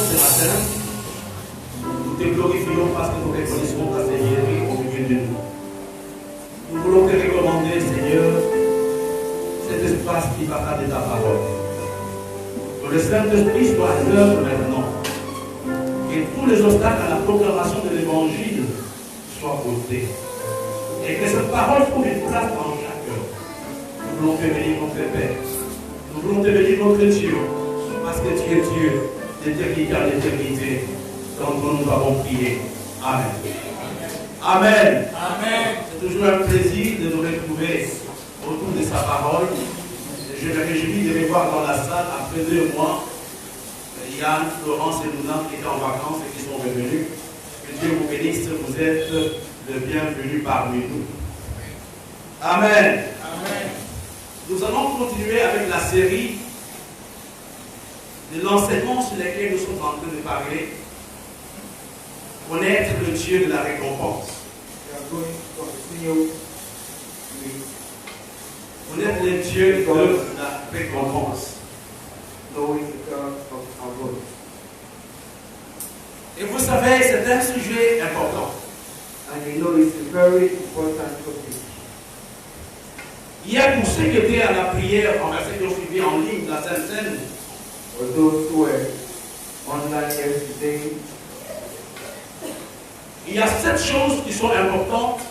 ce matin, nous te glorifions parce que nous reconnaissons ta Seigneurie au milieu de nous. Nous voulons te recommander, Seigneur, cet espace qui parlera de ta parole. Que le Saint-Esprit soit à l'œuvre maintenant. Que tous les obstacles à la proclamation de l'Évangile soient ôtés. Et que cette parole trouve une place dans chaque cœur. Nous voulons te bénir, notre Père. Nous voulons te bénir, notre Dieu. Parce que tu es Dieu d'éternité à l'éternité. Donc nous avons prié. Amen. Amen. Amen. C'est toujours un plaisir de nous retrouver autour de sa parole. Je me réjouis de les voir dans la salle après 2 mois. Yann, Florence et Luna qui étaient en vacances et qui sont revenus. Que Dieu vous bénisse, vous êtes le bienvenu parmi nous. Amen. Amen. Nous allons continuer avec la série de l'enseignement sur lequel nous sommes en train de parler. Connaître le Dieu de la récompense. Connaître le Dieu de la récompense. Et vous savez, c'est un sujet important. Hier, pour ceux qui étaient à la prière, en verset qui ont suivi en ligne, la Sainte Seine, il y a 7 choses qui sont importantes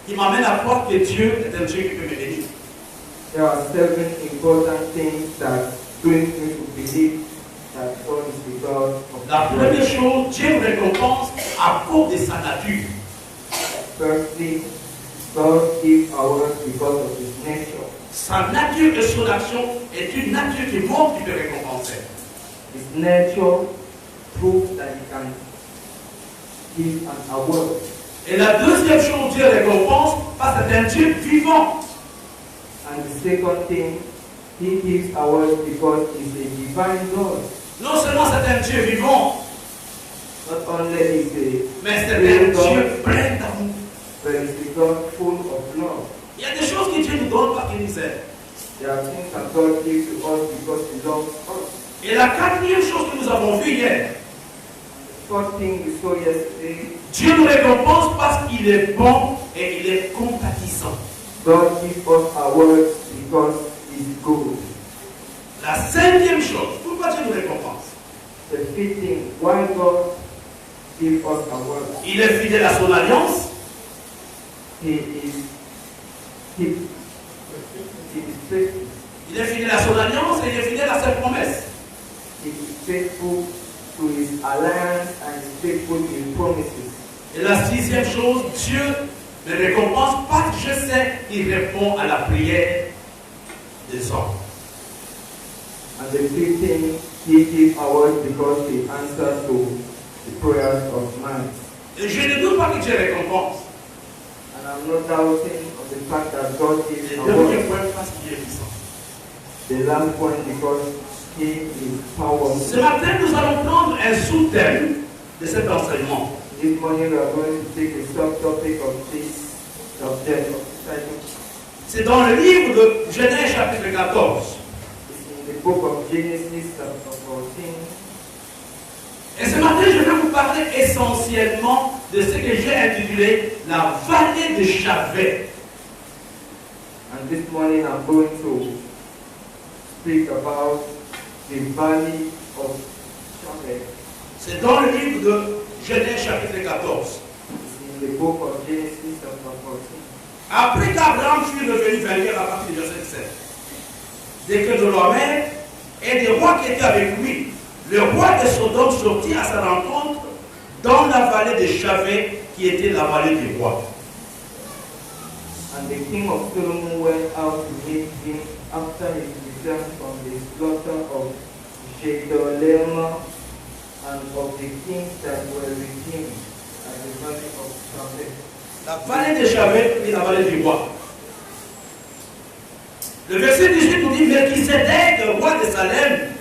qui m'amènent à croire que Dieu est un Dieu qui peut me bénir. There are 7 important things that bring me to believe that God is the God of La première chose, Dieu me récompense à cause de sa nature. Firstly, God gives ours because of His nature. Sa nature et son action est une nature qui montre qu'il peut récompenser. His nature proves that He can give an award. Et la deuxième chose, Dieu récompense parce que c'est un Dieu vivant. And the second thing, He gives ours because He's a divine God. Non seulement c'est un Dieu vivant, Not only is a mais c'est un Dieu plein d'amour. but He's a God full of love. Il y a des choses que Dieu nous donne parce qu'il nous aime. There are things that God gives to us because He loves us. Et la quatrième chose que nous avons vue hier, First thing we saw yesterday, Dieu nous récompense parce qu'il est bon et il est compatissant. God gives us awards because He's good. La cinquième chose, pourquoi Dieu nous récompense? The fifth thing, why God gives us awards, Il est fidèle à son alliance. He is faithful. Il est fidèle à son alliance et il est fidèle à ses promesses. He is faithful to His alliance and is faithful to His promises. Et la sixième chose, Dieu me récompense parce que je sais qu'il répond à la prière des hommes. And the fifth thing, He gives awards because He answers to the prayers of man. Et je ne doute pas que Dieu récompense. And I'm not doubting of the fact that God gives Le dernier awards. point parce qu'il est puissant. The last point because He is powerful. Ce matin, nous allons prendre un sous-thème de cet enseignement. This morning we are going to take a subtopic of this subject of title. C'est dans le livre de Genèse chapitre 14. It's in the book of Genesis chapter 14. Et ce matin, je vais vous parler essentiellement de ce que j'ai intitulé la vallée de Chavet. And this morning I'm going to speak about the valley of Chavet. C'est dans le livre de Genèse chapitre 14. It's in the book of Genesis chapter 14. Après qu'Abraham fut revenu vers lui à partir du verset 17, dès que Dolomer et des rois qui étaient avec lui, le roi de Sodome sortit à sa rencontre dans la vallée de Chavet, qui était la vallée du roi. And the king of Solomon went out to meet him after his return from the slaughter of Chedorlaomer and of the kings that were with him at the valley of Chavet. La vallée de Chavet est la vallée du roi. Le verset 18 nous dit, Melchisédek, le roi de Salem,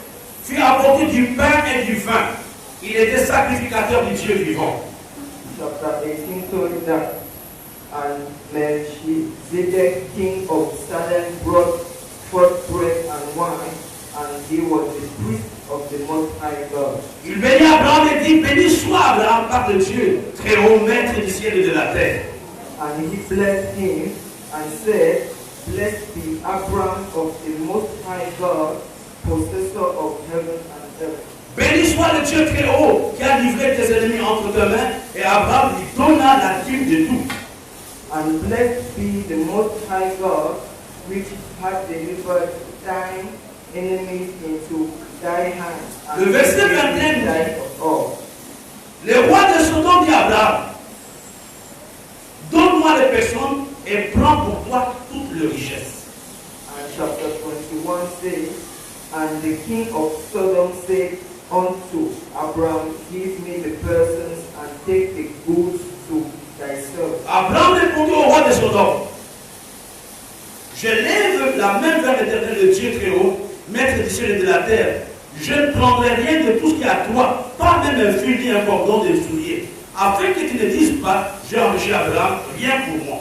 fut apporté du pain et du vin. Il était sacrificateur du Dieu vivant. Chapter 18 told that, and Melchizedek, king of Salem, brought forth bread and wine, and he was the priest of the Most High God. Il bénit Abraham et dit, béni soit Abraham par le Dieu, très haut maître du ciel et de la terre. And he blessed him and said, blessed be Abraham of the Most High God, possessor of heaven and earth. Béni soit le Dieu très haut qui a livré tes ennemis entre tes mains, et Abraham lui donna la dîme de tout. And blessed be the Most High God, which hath delivered thine enemies into thy hands. And Le verset gave 21 thee thy of all. Le roi de Sodome dit à Abraham, donne-moi les personnes et prends pour toi toute leur richesse. And chapter 21 says, and the king of Sodom said unto Abraham, give me the persons and take the goods to thyself. Abraham répondit au roi de Sodome, je lève la main vers l'Éternel, le Dieu très haut, maître du ciel et de la terre. Je ne prendrai rien de tout ce qui est à toi, pas même un fil ni un cordon de soulier, afin que tu ne dises pas, j'ai enrichi Abraham, rien pour moi.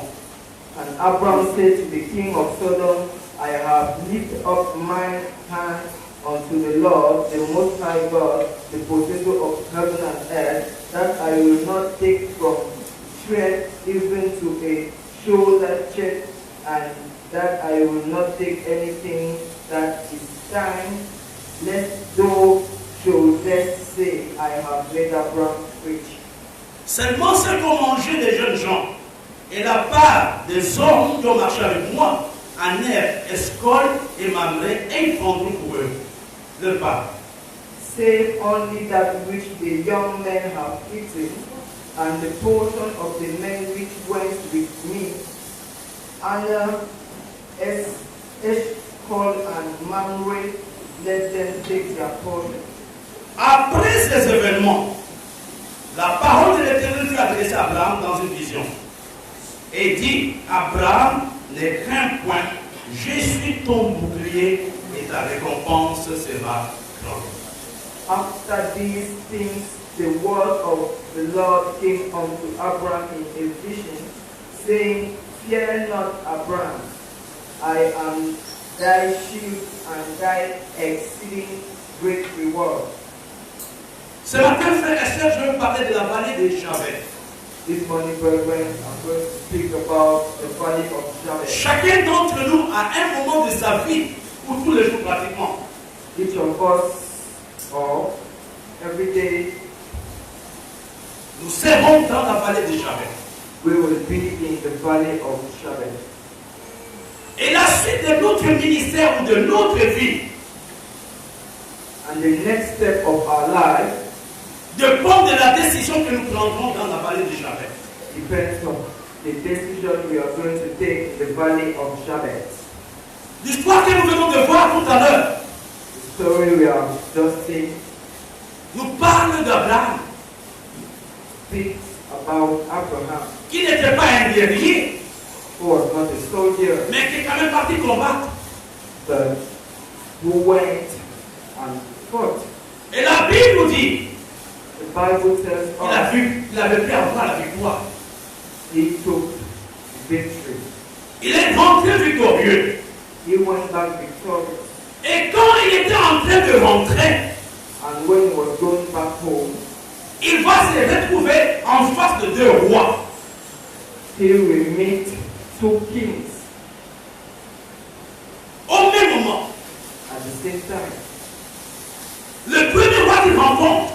And Abraham said to the king of Sodom, I have lifted up mine hand unto the Lord, the Most High God, the possessor of heaven and earth, that I will not take from thread even to a shoulder check, and that I will not take anything that is thine, lest thou shouldest say, I have made Abraham rich. Seulement ceux qui ont mangé des jeunes gens, et la part des hommes qui ont marché avec moi, Aner, Escol et Mamré, et ils prendront pour eux le pain. Save only that which the young men have eaten, and the portion of the men which went with me, Aner, Escol and Mamre, let them take their portion. Après ces événements, la parole de l'Éternel fut adressée à Abraham dans une vision. Et dit, Abraham, ne crains point, je suis ton bouclier et ta récompense sera grande. After these things, the word of the Lord came unto Abraham in a vision, saying, Fear not, Abraham, I am thy shield and thy exceeding great reward. Ce matin, frère et sœurs, je veux parler de la vallée de Javet. This morning, brethren, I'm going to speak about the valley of Javet. Chacun d'entre nous, à un moment de sa vie, ou tous les jours pratiquement, Each of us, or every day, nous serons dans la vallée de Javet. we will be in the valley of Javet. Et la suite de notre ministère ou de notre vie And the next step of our life dépend de la décision que nous prendrons dans la vallée de Javet. depends on the decision we are going to take in the valley of Javet. L'histoire que nous venons de voir tout à l'heure The story we are just seeing nous parle d'Abraham, speaks about Abraham, qui n'était pas un guerrier, who was not a soldier, mais qui est quand même parti combattre. but who went and fought. Et la Bible nous dit The Bible tells us il avait pu avoir la victoire. he took victory. Il est rentré victorieux. He went back victorious. Et quand il était en train de rentrer, And when he was going back home, il va se retrouver en face de deux rois. he will meet two kings Au même moment, at the same time. le premier roi qu'il rencontre,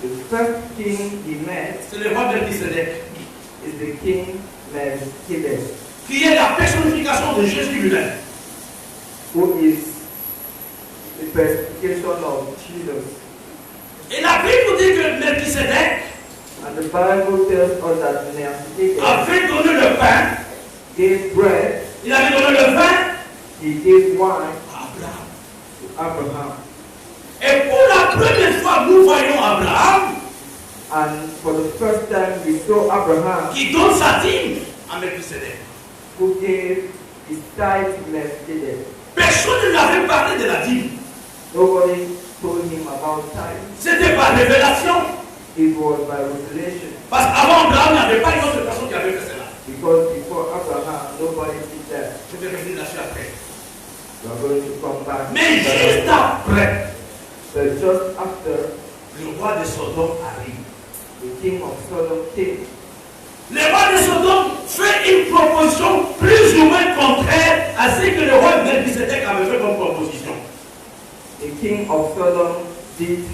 The first king he met c'est le roi Melchisedec, is the king Melchizedek, qui est la personnification de Jésus lui-même. who is the personification of Jesus. Et la Bible nous dit que Melchisedec And the Bible tells us that Melchizedek avait donné le pain, gave bread, il avait donné le vin he gave wine à Abraham. to Abraham. Et pour la première fois, nous voyons Abraham And for the first time we saw Abraham qui donne sa dîme à Melchisedec. who gave his tithe to Melchizedek. Personne ne lui avait parlé de la dîme. Nobody told him about tithe. C'était par révélation. It was by revelation. Parce qu'avant Abraham, il n'y avait pas une autre personne qui avait fait cela. Because before Abraham, nobody did that. Je vais revenir là-dessus après. You are going to come back. Mais juste après, But just after, le roi de Sodome arrive. the king of Sodom came. Le roi de Sodome fait une proposition plus ou moins contraire à ce que le roi Melchisedec avait fait comme proposition. The king of Sodom did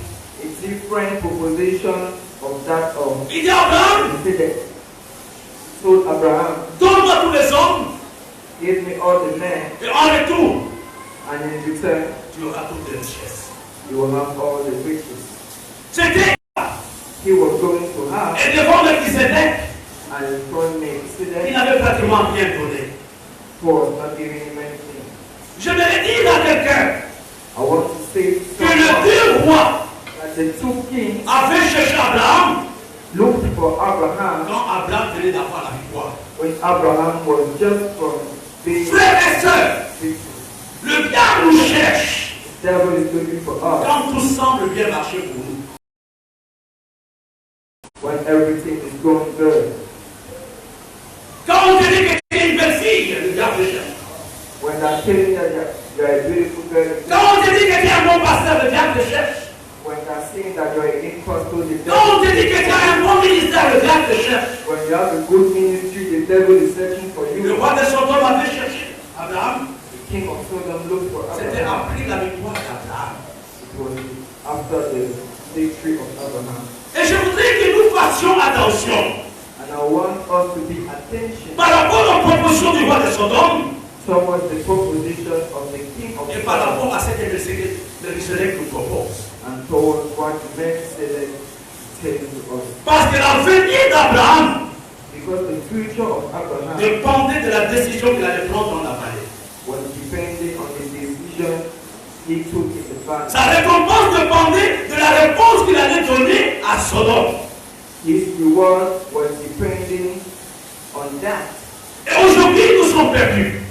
a different proposition of that of Il dit à Abraham, Melchizedek. Told Abraham, donne-moi tous les hommes give me all the men, et en retour, and in return, tu auras toutes les richesses. you will have all the riches. C'était He was going to have, et devant Melchisedec, and in front il Melchizedek n'avait pratiquement rien donné. was not giving him anything. Je vais dire à quelqu'un I want to say que le deux rois that the two kings avaient cherché Abraham looked for Abraham quand Abraham venait d'avoir la victoire. when Abraham was just from being Frères et sœurs, victim. le diable nous cherche The devil is looking for us quand tout semble bien marcher pour nous. when everything is going good. Quand on te dit que tu es une belle fille, le diable te cherche. When they're telling you that you're a beautiful girl, Quand on te dit que tu es un bon pasteur, le diable te cherche. when they're saying that you're a good pastor, the Quand on devil, te dit que tu as un bon ministère, le diable te cherche. when you have a good ministry, the devil is searching for Le you. roi de Sodome avait cherché Abraham. The king of Sodom looked for C'était Abraham. après la victoire d'Abraham. It was after the victory of Abraham. Et je voudrais que nous fassions attention And I want us to be attention par rapport aux propositions du roi de Sodome towards the proposition of the king of et par Sodom rapport à ce que Melchisedec nous propose. and towards what Melchizedek tells to us. Parce que l'avenir d'Abraham Because the future of Abraham dépendait de la décision qu'il allait prendre dans la vallée. was depending on the decision he took in the valley. Sa récompense dépendait de la réponse qu'il allait donner à Sodome. His reward was depending on that. Et aujourd'hui, nous sommes perdus.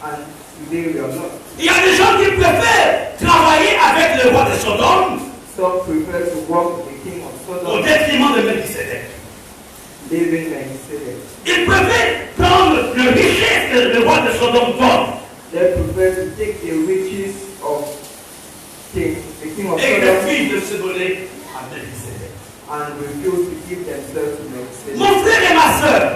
And today we are not. Il y a des gens qui préfèrent travailler avec le roi de Sodome Some prefer to work with the king of au Sodom, détriment de Melchisedec. living Melchizedek. Ils préfèrent prendre le richesse que le roi de Sodome donne They prefer to take the riches of the king of et Sodom refusent de se donner à Melchisedec. and refuse to give themselves to Melchizedek. Mon frère et ma soeur,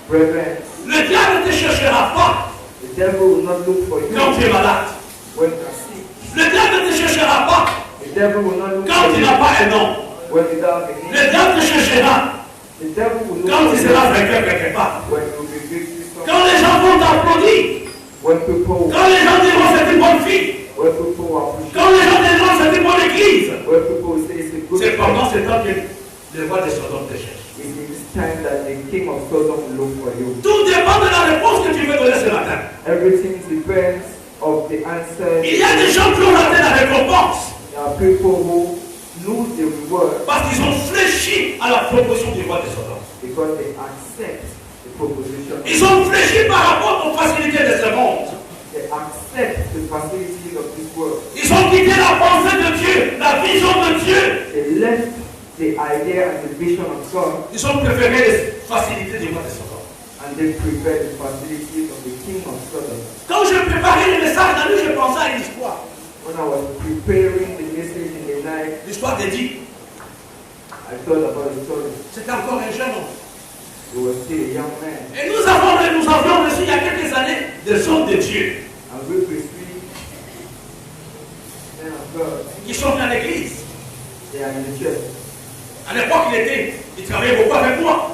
Brethren, le diable ne te cherchera pas the devil will not look for you quand tu es malade. when you are sick. Le diable ne te cherchera pas The devil will not look quand for tu you n'as pas un nom. when you don't have a need. Le diable te cherchera The devil will quand look tu for seras you vainqueur quelque part. when you will be victory Quand somewhere. les gens vont t'applaudir. When people Quand les gens diront c'est une bonne fille. When people appreciate, Quand les gens diront c'est une bonne église. when people say it's a good C'est pendant thing, ce temps que le roi de Sodome te cherche. it is time that the king of Sodom will look for you. Tout dépend de la réponse que tu veux donner ce matin. Everything depends of the answer. Il y a des gens qui ont raté la récompense There are people who lose the reward parce qu'ils ont fléchi à la proposition du roi de Sodome. because they accept the proposition. Ils ont fléchi par rapport aux facilités de ce monde. They accept the facilities of this world. Ils ont quitté la pensée de Dieu, la vision de Dieu. They left the idea and the vision of God, Ils ont préféré les facilités du roi de Sodome. and they prefer the facilities of the king of Sodom. Quand je préparais le message dans lui, je pensais à une histoire. When I was preparing the message in the night, L'histoire d'Édith. I thought about the story. C'était encore un jeune homme. He was still a young man, Et nous avions reçu il y a quelques années des hommes de Dieu and we received men of God. qui sont venus à l'église. They are in the church. À l'époque, il travaillait beaucoup avec moi.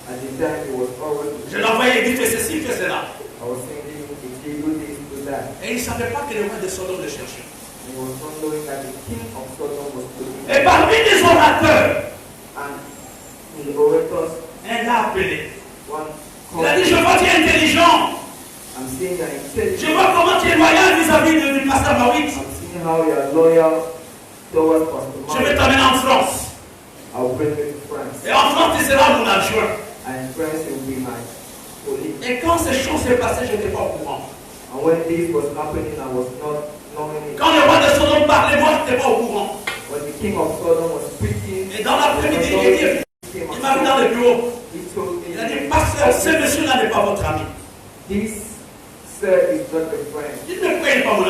At the time, he was always. Je l'envoyais dire fais ceci, fais cela. I was sending him to do this, do that. Et il ne savait pas que le roi de Sodome le cherchait. And he was not knowing that the king of Sodom was looking Et parmi les orateurs, and in the orators, un l'a appelé. one Il a called, dit, je vois que tu es intelligent. I'm seeing that Je intelligent. vois comment tu es loyal vis-à-vis du pasteur Maurice. I'm seeing how you are loyal towards Pastor Je vais Mark. t'amener en France. I'll bring you to France. Et en France, tu seras mon adjoint. And France will be my colleague. Et quand ces choses s'est passées, je n'étais pas au courant. And when this was happening, I was not knowing it. Quand le roi de Sodome parlait, moi, je n'étais pas au courant. When the king of Sodom was speaking, Et dans l'après-midi, il m'a vu dans le bureau. he told Il a dit, me, pasteur, ce monsieur-là n'est pas votre ami. this sir is not a friend. Il ne paye pas mon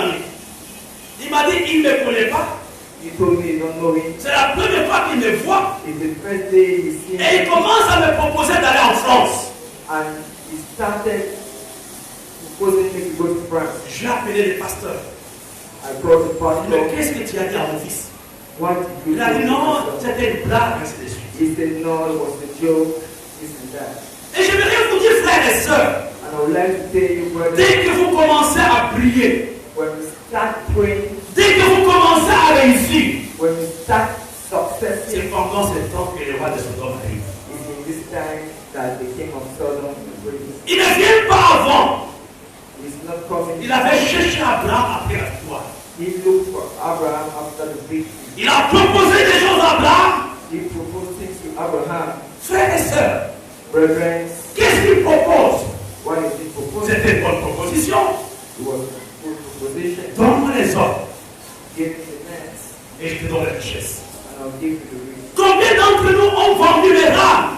knowing. C'est la première fois qu'il me voit. It's the first day he seen Et il commence à me proposer d'aller en France. and he started proposing me to go to France. J'ai appelé le pasteur. I brought the Mais pastor. qu'est-ce que tu as dit à mon fils? What did you Il a dit do? non, c'était une blague, ainsi de suite. He said no, it was a joke, this and that. Et je vais rien vous dire, frères et sœurs. And I would like to tell you, brothers, Dès que vous commencez à prier, when we start praying, dès que vous commencez à réussir, when we start successing, c'est pendant ce temps que le roi de Sodome arrive. it's in this time that the king of Sodom prays. Il ne vient pas avant. He's not coming. Il avait cherché Abraham après la victoire. He looked for Abraham after the victory. Il a proposé des choses à Abraham. He proposed things to Abraham. Frères et sœurs, Brethren, qu'est-ce qu'il propose? what is he proposing? C'était une bonne proposition. It was a good proposition. Donne-moi les hommes Give me the nets, et je te donne la richesse. and I'll give you the rich. Combien d'entre nous ont vendu les rames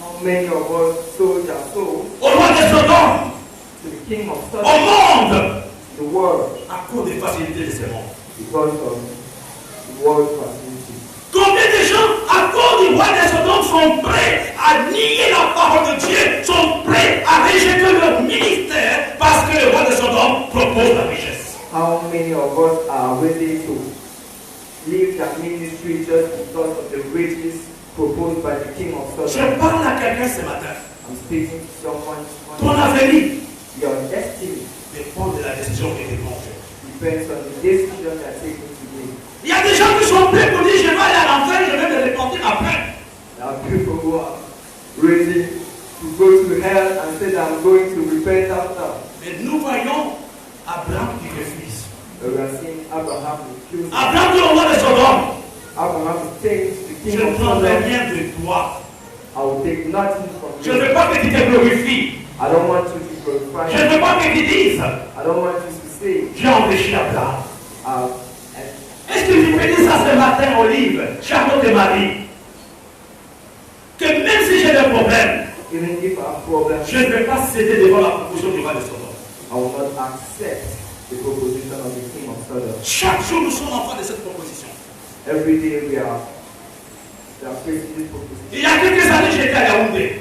How many of us sold our souls au roi de Sodome, to the king of au Sodom, monde, the world, à cause des facilités de ce monde? because of the world facility? Combien de gens, à cause du roi de Sodome, sont prêts à nier la parole de Dieu, sont prêts à rejeter leur ministère parce que le roi de Sodome propose la richesse? How many of us are ready to leave their ministry just because of the riches proposed by the king of Je Sodom? parle à quelqu'un ce matin. I'm speaking to someone. Ton avenir Your destiny dépend de la décision que tu prends. depends on the decision you're taking today. Il y a des gens qui sont prêts pour dire je vais aller à l'enfer, je vais me repentir après. There are people who are ready to go to hell and say that I'm going to repent after. Mais nous voyons Abraham qui refuse. But we are seeing Abraham refuse. Abraham dit au roi de Sodome, Abraham says to the je king ne of prendrai Sodom, rien de toi. I will take nothing from Je ne you. veux pas que tu te glorifies. I don't want you to glorify Je ne me. veux pas que tu dises, I don't want you to say, j'ai enrichi Abraham. uh, Est-ce que tu peux dire ça ce matin, Olive, Charlotte et Marie? Que même si j'ai des problèmes, even if I have problems, je ne vais pas céder devant la proposition du roi de Sodome. I will not accept the proposition of the king of Sodom. Chaque jour, nous sommes en face de cette proposition. Every day we are facing this proposition. Il y a quelques années, j'étais à Yaoundé.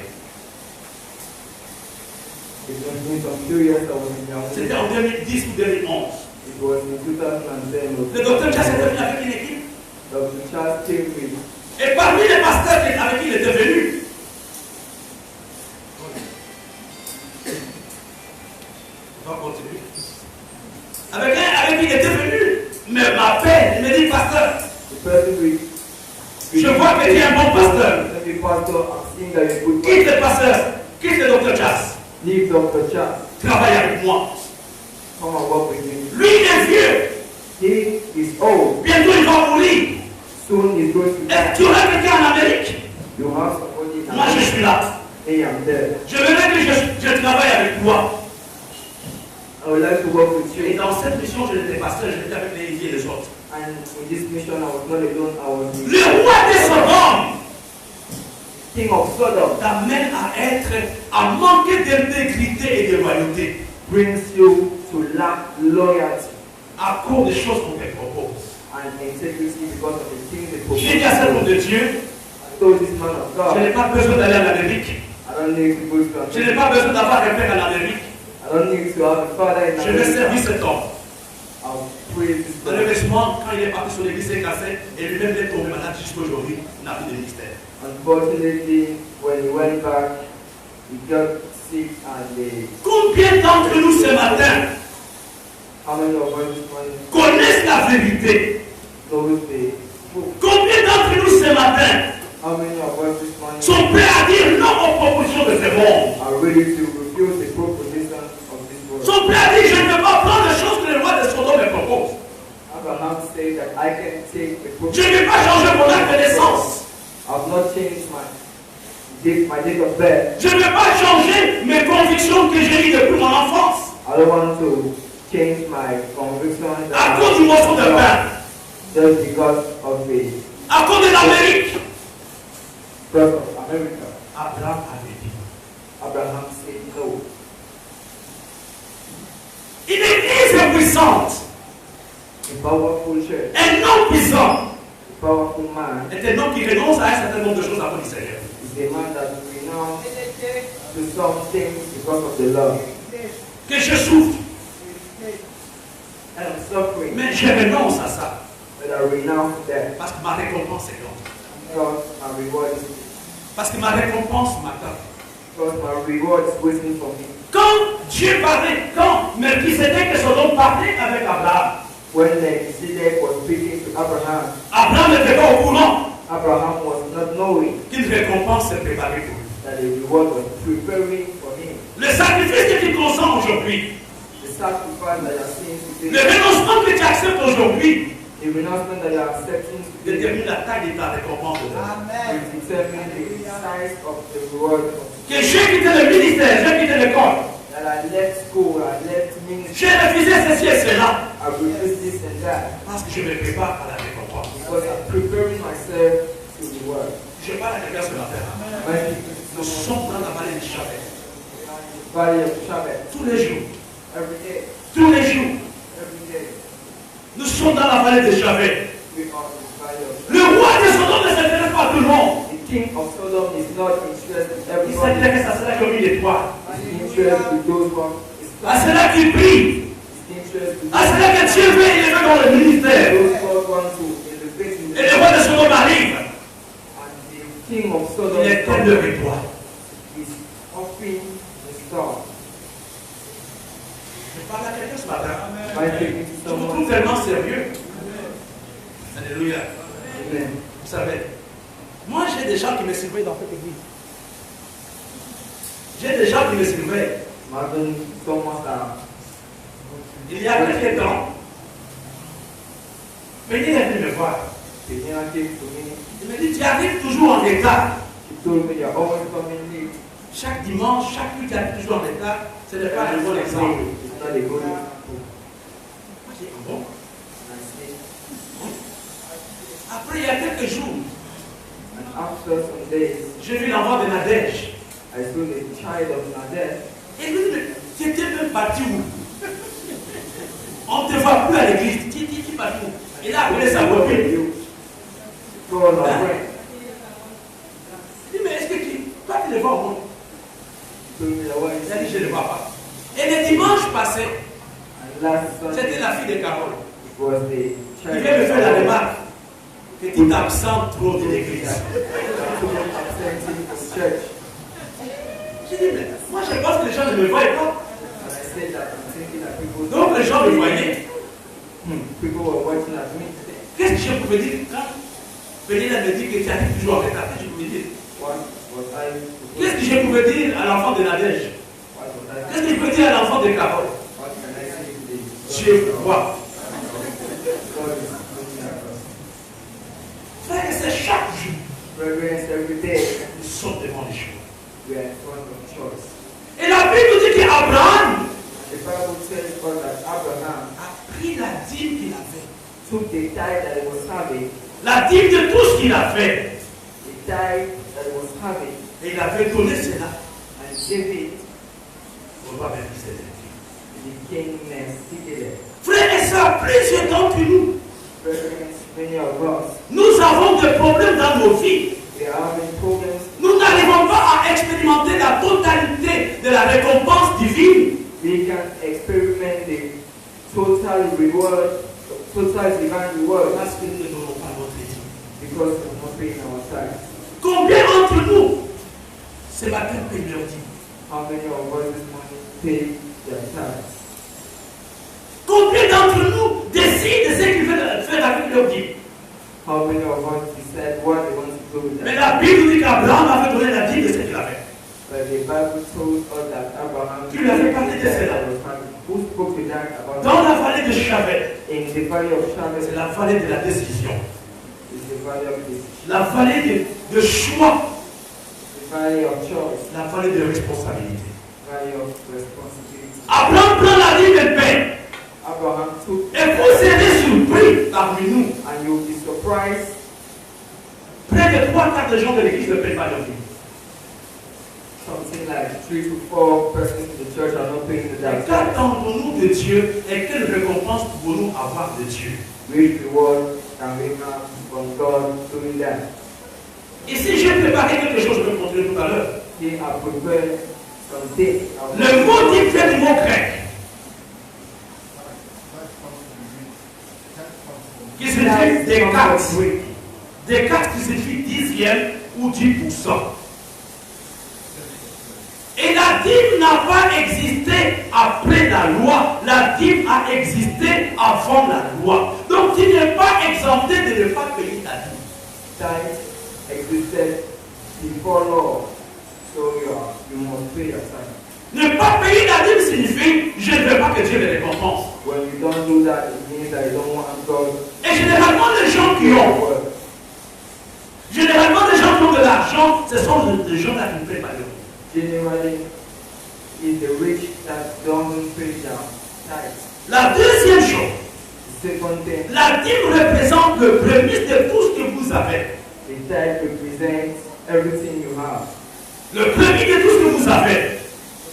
It was me some few years I was in Yaoundé. C'était en 2010 ou 2011. It was in 2010. Le docteur Charles était venu avec une équipe. Dr. Charles came with, Et parmi les pasteurs avec qui il était venu, on va continuer. Avec qui il était venu, m'appelle, il me dit, pasteur, the person with, je vois que tu es un bon pasteur. the pastor, I'm seeing that you're a good Quitte pastor. le pasteur, quitte le docteur Charles, Leave Dr. Charles. travaille avec moi. Come and work with me. Lui, il est vieux, He is old. bientôt il va mourir. Soon he's going to Est-ce que die. tu aurais quelqu'un en Amérique? You have somebody Moi, je suis là. Hey, I'm there. Je voudrais que je travaille avec toi. I would like to work with Et you. dans cette mission, je n'étais pas seul, j'étais avec les Olivier et les autres. And in this mission, I was not alone. I was with Le roi de Sodome King of Sodom. t'amène à manquer d'intégrité et de loyauté Brings you to lack loyalty à cause des choses qu'on te propose. and integrity because of the things they propose. J'ai dit à cet homme de Dieu, I told this man of je n'ai God, pas besoin d'aller en Amérique. I don't need to go to Je n'ai America. pas besoin d'avoir un père en Amérique. I don't need to have a father in Je vais servir America. cet homme. I'll praise this man. Malheureusement, quand il est parti sur l'église, il s'est cassé et lui-même est tombé malade jusqu'aujourd'hui. Il n'a plus de ministère. Unfortunately, when he went back, he got sick and they, Combien d'entre nous ce matin how many of us this morning connaissent la vérité? knows the book? Combien d'entre nous ce matin How many of us this morning sont prêts à dire non aux propositions de ce monde? are ready to refuse the proposition of this world? Sont prêts à dire je ne veux pas prendre les choses que le roi de Sodome me propose. Abraham said that I can take the Je ne vais pas changer mon acte de naissance. I've not changed my date of birth. Je ne vais pas changer mes convictions que j'ai eues depuis mon enfance. I don't want to change my conviction À cause du morceau de pain. just because of the À cause de l'Amérique. birth of America. Abraham avait dit. Abraham said no. Une église est puissante. A powerful church Un homme puissant powerful man est un homme qui renonce à un certain nombre de choses à cause du Seigneur. is a man that renounced to some things because of the Lord. Que je souffre, And I'm suffering, mais je renonce à ça. but I renounce that Parce que ma récompense est grande. because my reward is Parce que ma récompense m'attend. because my reward is waiting for me. Quand Dieu parlait, quand Melchisedec et son homme parlaient avec Abraham, When Melchizedek was speaking to Abraham, Abraham n'était pas au courant Abraham was not knowing qu'une récompense s'est préparée pour lui. that the reward was preparing for him. Le sacrifice que tu consens aujourd'hui, The sacrifice that you are seeing le today, renoncement que tu acceptes aujourd'hui, the renouncement that you are accepting today, détermine la taille de ta récompense de Dieu. will determine the size of the reward. Que j'ai quitté le ministère, j'ai quitté l'école, That I left school, I left ministry, j'ai refusé ceci et cela, I refused this and that, parce que je me prépare à la récompense. because I'm preparing myself to the word. Je parle à quelqu'un ce matin. When Nous sommes dans la vallée de Chabet. Valley of Shabbat, Tous les jours. every day, Tous les jours. every day, Nous sommes dans la vallée de Chabet. we are in the Valley of Le roi de Sodome ne s'intéresse pas à tout le monde. The king of Sodom is not interested in Il everybody. s'intéresse à cela comme une étoile. His interest to those one is À cela qui brille. his interest to À cela que Dieu veut élever dans le ministère. those God want to elevate in Et le roi de Sodome arrive. And the king of Sodom Il est plein de étoiles. is offering the star. Je parle à quelqu'un ce matin. By taking Je vous trouve someone. tellement sérieux. Alléluia. Amen. Vous savez, moi j'ai des gens qui me surveillent dans cette église. J'ai des gens qui me surveillent. Imagine someone that Il y a quelques temps, Béni est venu me voir. the man came to me. Il me dit, tu arrives toujours en retard. She told me you're always coming late. Chaque dimanche, chaque nuit, tu arrives toujours en retard. Ce n'est pas un bon It's exemple. not a good example. Moi, j'ai dit, ah bon. And I said, Après, il y a quelques jours, and after some days, j'ai vu l'enfant de Nadège. I saw the child of Nadeh. Et lui, tu étais même parti où? On ne te voit plus à l'église. Tu es parti où? Il a appelé sa copine. Go on our way. Il dit, mais est-ce que toi tu le vois au monde? Told me that what Il a dit, he je said. ne le vois pas. Et le dimanche passé, And last c'était Sunday la fille de Carole. it was the Il child vient me faire la of remarque que tu t'absentes trop de l'église. absenting from church. J'ai dit, mais moi je pense que les gens ne me voient pas. And I said that I'm thinking that people, Donc les gens me voyaient. people were watching at me today. Qu'est-ce que je pouvais dire quand Pénina me dit que tu arrives toujours en retard? Qu'est-ce que je pouvais dire? What was I Qu'est-ce supposed que je pouvais dire à l'enfant de Nadège? What was I Qu'est-ce que je peux dire à l'enfant de Carole? What can I say today? Dieu voit. God is looking at us. Frère, c'est chaque jour. Brethren, every day Nous sommes devant les choses. we are in front of choice. Et la Bible dit qu'Abraham The Bible tells us that Abraham a pris la dîme qu'il avait. took the tithe that he was having, La dîme de tout ce qu'il a fait. the tithe that he was having, Et il avait donné cela and gave it au roi Melchisedec. to the king Melchizedek. Frères et sœurs, plusieurs d'entre nous, Brethren, many of us, nous avons des problèmes dans nos vies. we are having problems. Nous n'arrivons pas à expérimenter la totalité de la récompense divine. We can experiment the total reward, total divine reward, Parce que nous ne donnons pas notre dîme. because we are not paying our tithe. Combien d'entre nous, ce matin, payent leur dîme? How many of us this morning pay their tithes? Combien d'entre nous décident de ce qu'ils veulent faire avec leur dîme? How many of us decide what they want to do with Mais their la Bible dit qu'Abraham avait donné la dîme de ce qu'il avait. But the Bible told us that Abraham Tu l'avais parlé de cela. who spoke to that about Dans la vallée de Chabet, in the valley of c'est Shabbat la vallée de la décision. is the valley of the La vallée de choix. valley of choice, La vallée de responsabilité. valley of responsibility. Abraham prend la dîme et paie. Abraham took, Et vous serez surpris parmi nous. and you'll be surprised, Près de 3-4 gens de l'église ne paient pas leur dîme. something like 3 to 4 persons in the church are not paying the tithe. Qu'attendons-nous de Dieu et quelle récompense pouvons-nous avoir de Dieu? Which reward can we have from God doing that? Et si j'ai préparé quelque chose, je vais montrer tout à l'heure. He has prepared something. Le mot dit vient du mot grec. Qui signifie des cartes. Des cartes qui signifient dixième ou 10%. Et la dîme n'a pas existé après la loi. La dîme a existé avant la loi. Donc tu n'es pas exempté de ne pas payer ta dîme. Tithe existed before law, so you must pay your tithe. Ne pas payer la dîme signifie je ne veux pas que Dieu les récompense. When you don't do that, it means that you don't want God. Et généralement les gens qui ont de l'argent, ce sont les gens là qui ne paient pas leur dîme. Generally, it's the rich that don't pay their tithes. La deuxième chose, Second thing, la dîme représente le prémisse de tout ce que vous avez. the tithe represents everything you have. Le premier de tout ce que vous avez.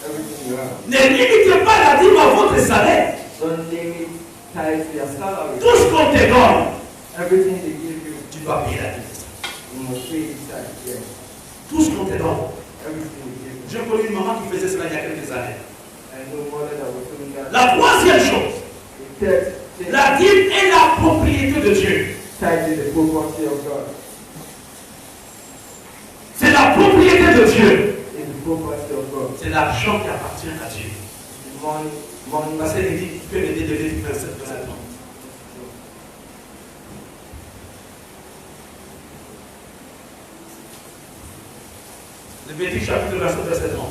Everything you have. Ne limitez pas la dîme à votre salaire. Don't limit tithe to your salary. Tout ce qu'on te donne, Everything they give you, tu dois payer la dîme. you must pay the tithe. Yes. Tout ce qu'on te donne. Everything they give you. J'ai connu une maman qui faisait cela il y a quelques années. I know mother that was doing that. La troisième chose, The third thing, la dîme est la propriété de Dieu. tithe is the property of God. C'est la propriété de Dieu. It's the property of God. C'est l'argent qui appartient à Dieu. The money, Parce qu'il dit, tu peux m'aider de lire verset présentement. Lévitique chapitre 27, verset 30.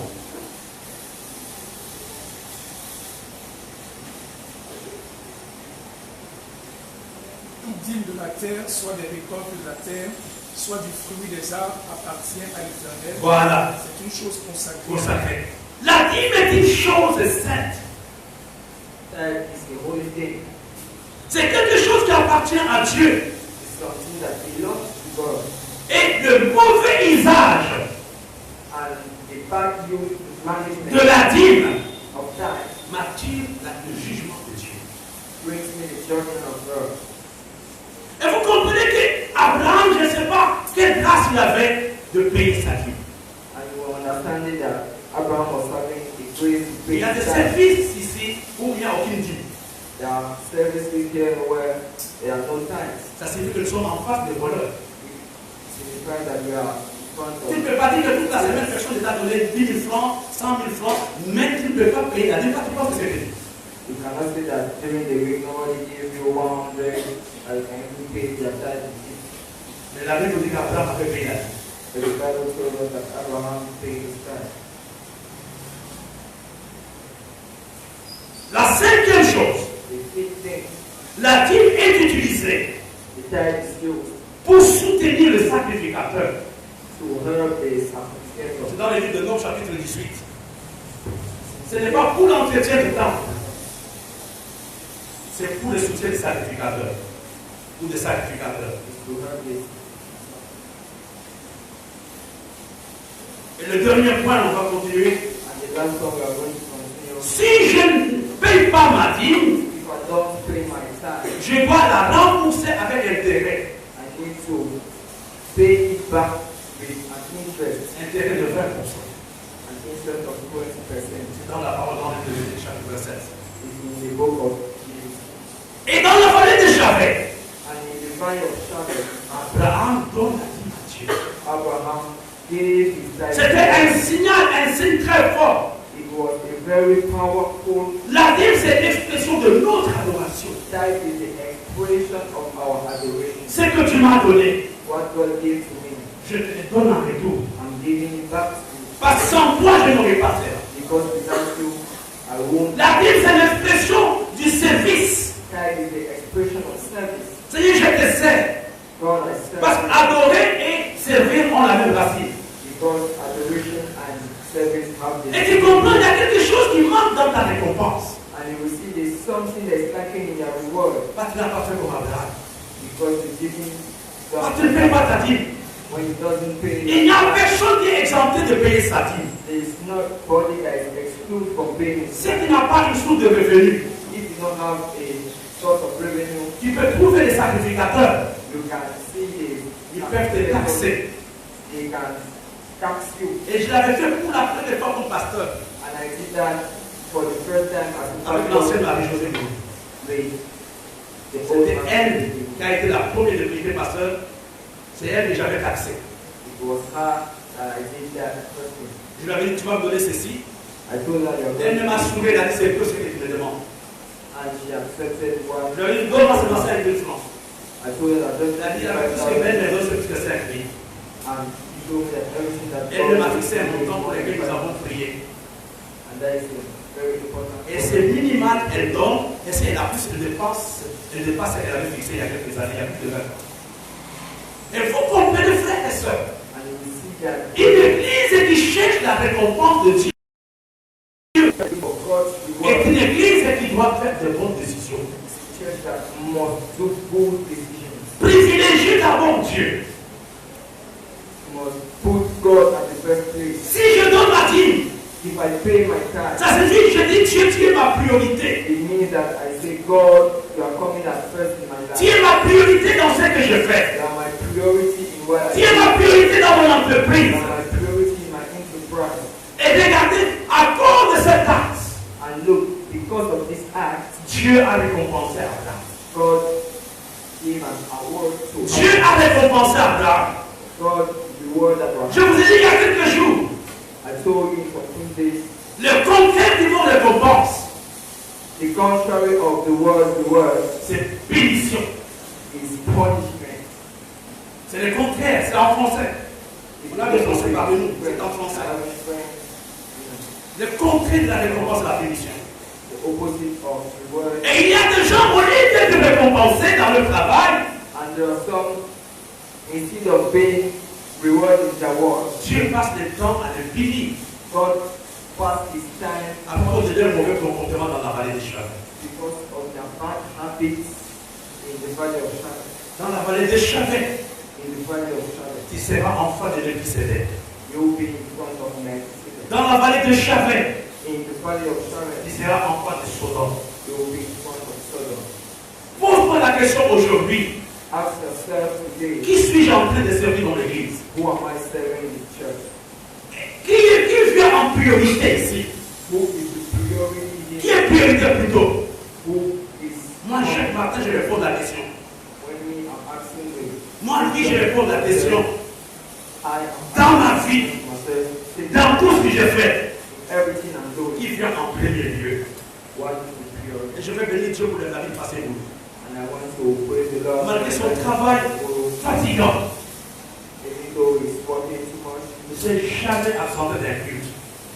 Toute dîme de la terre, soit des récoltes de la terre, soit du fruit des arbres, appartient à l'Éternel. Voilà. C'est une chose consacrée. Consacré. La dîme est une chose sainte. tithe is the holy thing. C'est quelque chose qui appartient à Dieu. It's something that belongs to God. Et le mauvais usage And the bad use de management la dîme of tithe m'attire le jugement de Dieu. brings me the judgment of God. Et vous comprenez qu'Abraham, je ne sais pas quelle grâce il avait de payer sa dîme. And you will understand it that Abraham was having the grace to pay Il y a des his tithe. services ici où il n'y a aucune dîme. There are services here where there are no tithes. Ça signifie que nous sommes en face des voleurs. It signifies that we are in front Tu ne of. peux pas dire que toute la semaine, personne t'a donné 10 000 francs, 100 000 francs, mais tu ne peux pas payer la dîme. Tu penses que c'est payé. You cannot say that during the week nobody gives you 100 and you can even pay their tithe. Mais la Bible dit qu'Abraham avait payé la dîme. But the Bible told us that Abraham paid his tithe. La cinquième chose, The fifth thing, la dîme est utilisée the tithe is used pour soutenir le sacrificateur. to help the C'est sacrificator. dans le livre de Nombre chapitre 18. Ce n'est pas pour l'entretien du temple. C'est pour le soutien des sacrificateurs. Ou des sacrificateurs. To help the. Et le dernier point, on va continuer. And the last one we are going to continue. Si je ne paye pas ma dîme, If I don't pay my tithe, je dois la rembourser avec intérêt. I need to pay it back with an interest, Intérêt de 20%. an interest of 20%. C'est dans la parole dans Lévitique chapitre 7. It's in the book of James. Et dans la vallée de Javet, And in the valley of Shabbat, Abraham donne la dîme à Dieu. Abraham gave his tithe. C'était un signal, un signe très fort. It was a very powerful. La dîme, c'est l'expression de notre adoration. Tithe is the expression of our adoration. Ce que tu m'as donné, What God gave to me, je te le donne en retour. I'm giving it back to you. Parce que sans toi, je n'aurais pas fait. Because without you, I won't. La dîme, c'est l'expression du service. Tithe is the expression of service. C'est-à-dire, je te sers. God has served. Parce qu'adorer et servir ont la même racine. Because adoration and service have the Et tu comprends, il y a quelque chose qui manque dans ta récompense. and you will see there's something that's lacking in your reward Parce que tu n'as pas fait comme Abraham. because you're giving Parce God que tu ne payes pas ta dîme. when he doesn't pay. Il n'y a personne qui est exempté de payer sa dîme. There is not body that is excluded from paying. Si tu n'as pas une source de revenus, If you don't have a source of revenue. Tu peux trouver des sacrificateurs. You can see Ils peuvent te taxer. they can tax you. Et je l'avais fait pour la première fois comme pasteur. And I did that for the first time as a Avec l'ancienne Marie-Josée Moulin. with the old C'était elle man. qui a été la première de prier pasteur. C'est elle que j'avais taxé. It was her that I did that first thing. Je lui avais dit, tu vas me donner ceci. I told her you're Elle going m'a to, saoulé, elle a dit, c'est peu ce que tu me demandes. and she accepted what Je lui ai dit, donne-moi ce matin avec 2 francs. I told her. Just Elle a dit, avec tout ce que belle, mais donne ce que c'est un prix. and she told me that everything that Elle m'a God fixé un is montant pour doing, lequel nous avons prié. and that is very important. Et c'est minimal, elle donne, et si elle a plus, elle dépasse ce qu'elle avait fixé il y a quelques années, il y a plus de 20 ans. Il faut comprendre, frères et sœurs, And you will see that une église qui cherche la récompense de Dieu for God's est reward, une église qui doit faire de bonnes décisions. it's a church that must do good decisions. Privilégiez d'abord Dieu. You must put God at the first place. Si je donne ma dîme, If I pay my tithe, ça signifie que je dis Dieu, tu es ma priorité. it means that I say, God, you are coming at first in my Tu life. es ma priorité dans ce que je fais. You are my priority in what I Tu es ma do. priorité dans mon You entreprise. are my priority in my enterprise. Et regardez, à cause de cet acte, And look, because of this act, Dieu a récompensé Abraham. God gave an award to Dieu us. a récompensé Abraham. God rewarded Je Abraham. vous ai dit il y a quelques jours, I told you for 2 days, le contraire du mot récompense, the contrary of the word c'est bénédiction. is punishment. C'est le contraire, c'est en français. On a des français parmi nous, c'est en I français. have a friend, Le contraire de la récompense, c'est la bénédiction. the opposite of reward. Et il y a des gens, au lieu de récompenser dans le travail, And there are some, instead of being rewarded with award, Dieu passe le temps à le punir God passed his time à cause de leur mauvais comportement dans la vallée des Chavets. because of their bad habits in the valley of Shadow. Dans la vallée des Chavets, In the valley of Shadow, tu seras enfant de Melchisédek. you will be in front of Melchizedek. Dans la vallée de Chavets, In the valley of Shadow, tu seras enfant de Sodome. you will be in front of Sodom. Pose-moi la question aujourd'hui. Ask yourself today, Qui suis-je en train de servir dans l'église? who am I serving in the church? Qui vient en priorité ici? Who is the priority Qui here? est priorité plutôt? Who is Moi, chaque matin, je réponds la question. when we are asking me, Moi, lui, je réponds la question. I am Dans ma vie, asking myself, dans tout ce que je fais, everything I'm doing, qui vient en premier lieu? what is the priority? Et je vais bénir Dieu pour les amis passés vous. And I want to praise the Lord. Malgré son travail fatigant, Even though he's working too much, il ne s'est jamais absenté d'un culte.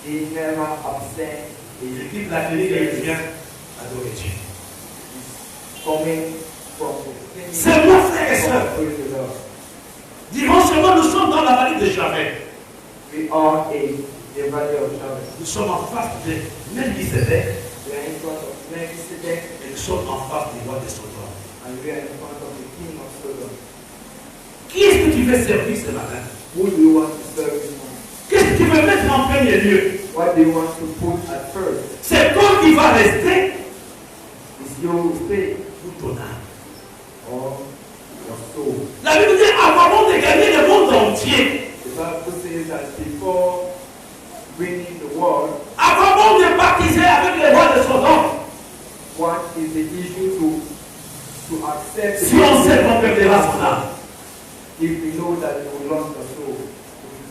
he never absent. Il quitte la clinique et il vient adorer Dieu. Coming from the clinic. C'est moi, frère et soeur. Praise the Lord. Dimanchement, nous sommes dans la vallée de Javet. We are in the valley of Shadow. Nous sommes en face de Melchisédek We are in front of Melchizedek, et nous sommes en face du roi de Sodome. and we are in front of the king of Sodom. Qui est-ce que tu veux servir ce matin? Who do you want to serve this morning? Qu'est-ce que tu veux mettre en premier lieu? What do you want to put at first? C'est toi qui va rester Is your faith ou ton âme? or your soul? La Bible dit avant de gagner le monde entier, The Bible says that before winning the world, avant de baptiser avec le roi de Sodome, what is the issue to accept si on sait qu'on perdra son âme, if we know that we lost the soul?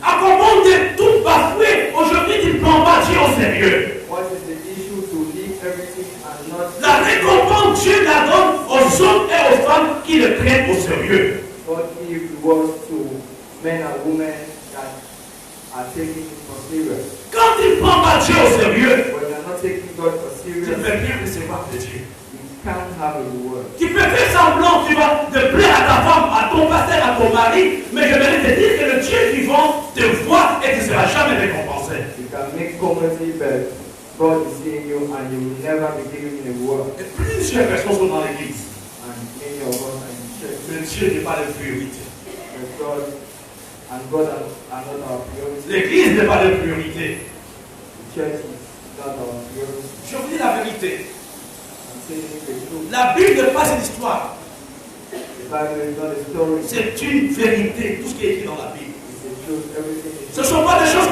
avant de tout bafouer, aujourd'hui tu ne prends pas Dieu au sérieux. What is the issue to leave everything and not La récompense, Dieu la donne aux hommes et aux femmes qui le prennent au sérieux. God give rewards to men and women that are taking it for serious? Quand tu ne prends pas Dieu au sérieux, When you're not taking God for tu ne serious, peux rien recevoir de Dieu. you can't have a reward. Tu peux faire semblant, tu vas te plaire à ta femme, à ton pasteur, à ton mari, mais je vais te dire que le Dieu vivant te voit et tu ne seras jamais récompensé. You can make comedy, but God is seeing you and you will never be given a reward. Et plusieurs personnes sont dans l'église, And many of us are in church. mais Dieu n'est pas la priorité. But God and God are not our priority. L'église n'est pas la priorité. The church is not our priority. Je vous dis la vérité. I'm saying the truth. La Bible n'est pas une histoire. The Bible is not a story. C'est une vérité, tout ce qui est écrit dans la Bible. It's the truth. Everything is Ce ne sont pas des choses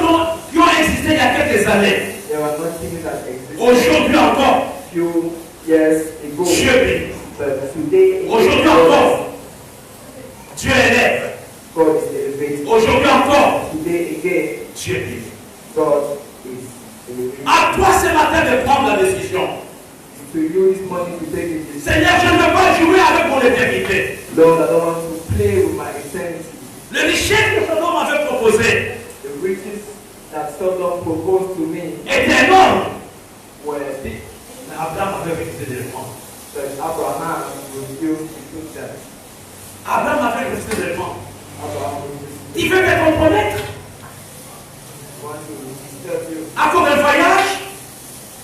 qui ont existé il y a quelques années. There are not things that exist Aujourd'hui encore, few years ago. Dieu bénit. But today, Aujourd'hui encore, Dieu élève. God is elevated. Aujourd'hui encore, Today again, Dieu bénit. God is elevated. À toi ce matin de prendre la décision. To you this morning to take a decision. Seigneur, je ne veux pas jouer avec mon éternité. Lord, I don't want to play with my eternity. Le richesse que Sodome m'avait proposé The riches that Sodom proposed to me était énorme. were big, Mais Abraham avait refusé de le prendre. but Abraham refused to do that. Abraham avait refusé de le prendre. Abraham refused Il veut te compromettre to want to disturb you à cause d'un voyage,